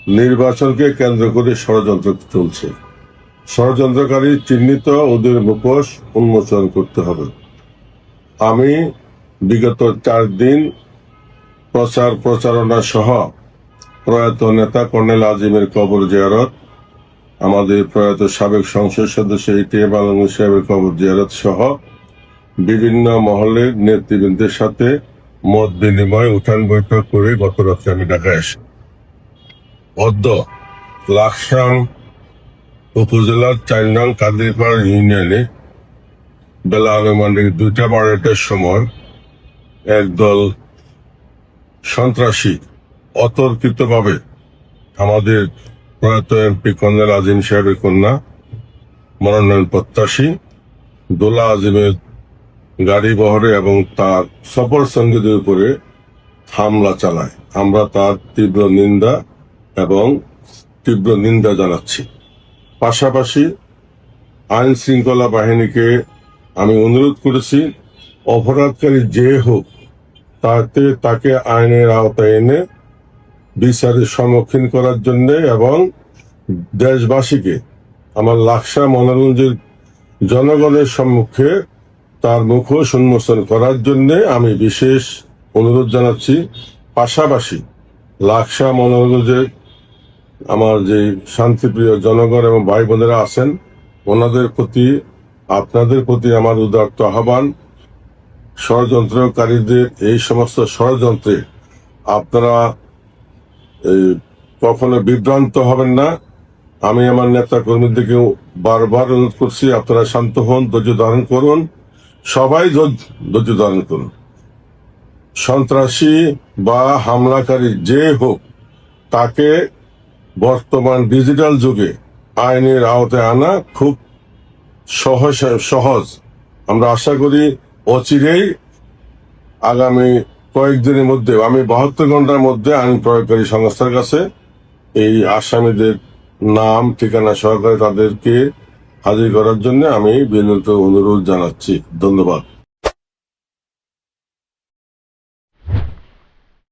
নির্বাচনকে কেন্দ্র করে ষড়যন্ত্র চলছে। ষড়যন্ত্রকারী চিহ্নিত ওদের মুখোশ উন্মোচন করতে হবে। আমি বিগত 4 দিন প্রচারণা সহ প্রয়াত নেতা কর্নেল আজিমের কবর জিয়ারত, আমাদের প্রয়াত সাবেক সংসদ সদস্য এটিএম আলমগীর সাহেবের কবর জিয়ারত সহ বিভিন্ন মহলের নেতৃবৃন্দের সাথে মত বিনিময় উঠান বৈঠক করে গত রাত্রে আমি ঢাকায় আসি। অদ্য লাকসাম উপজেলার 4 নং কাদিরপাড়া ইউনিয়নে বেলা আনুমানিক 2:12টার সময় একদল সন্ত্রাসী অতর্কিতভাবে আমাদের প্রয়াত এমপি কর্নেল আজিম সাহেবের কন্যা মনোনয়ন প্রত্যাশী দোলা আজিমের গাড়ি বহরে এবং তার সফর সঙ্গীদের উপরে হামলা চালায়। আমরা তার তীব্র নিন্দা জানাচ্ছি। পাশাপাশি আইন শৃঙ্খলা বাহিনীকে আমি অনুরোধ করেছি, অপরাধকারী যে হোক তাকে আইনের আওতায় এনে বিচারের সম্মুখীন করার জন্য এবং দেশবাসীকে, আমার লাকসাম মনোরঞ্জের জনগণের সম্মুখে তার মুখোশ উন্মোচন করার জন্য আমি বিশেষ অনুরোধ জানাচ্ছি। পাশাপাশি লাকসাম মনোরঞ্জের আমার যে শান্তিপ্রিয় জনগণ এবং ভাই বোনেরা আছেন, ওনাদের প্রতি, আপনাদের প্রতি আমার উদাত্ত আহ্বান, ষড়যন্ত্রকারীদের এই সমস্ত ষড়যন্ত্রে আপনারা কখনো বিভ্রান্ত হবেন না। আমি আমার নেতা কর্মীদেরকে বারবার অনুরোধ করছি, আপনারা শান্ত হন, ধৈর্য ধারণ করুন, সবাই ধৈর্য ধারণ করুন। সন্ত্রাসী বা হামলাকারী যে হোক, তাকে বর্তমান ডিজিটাল যুগে আইনের আওতায় আনা খুব সহজ। আমরা আশা করি অচিরেই আগামী কয়েকদিনের মধ্যে, আমি 72 ঘন্টার মধ্যে আইন প্রয়োগকারী সংস্থার কাছে এই আসামিদের নাম, ঠিকানা সহকারে তাদেরকে হাজির করার জন্য আমি বিনীত অনুরোধ জানাচ্ছি। ধন্যবাদ।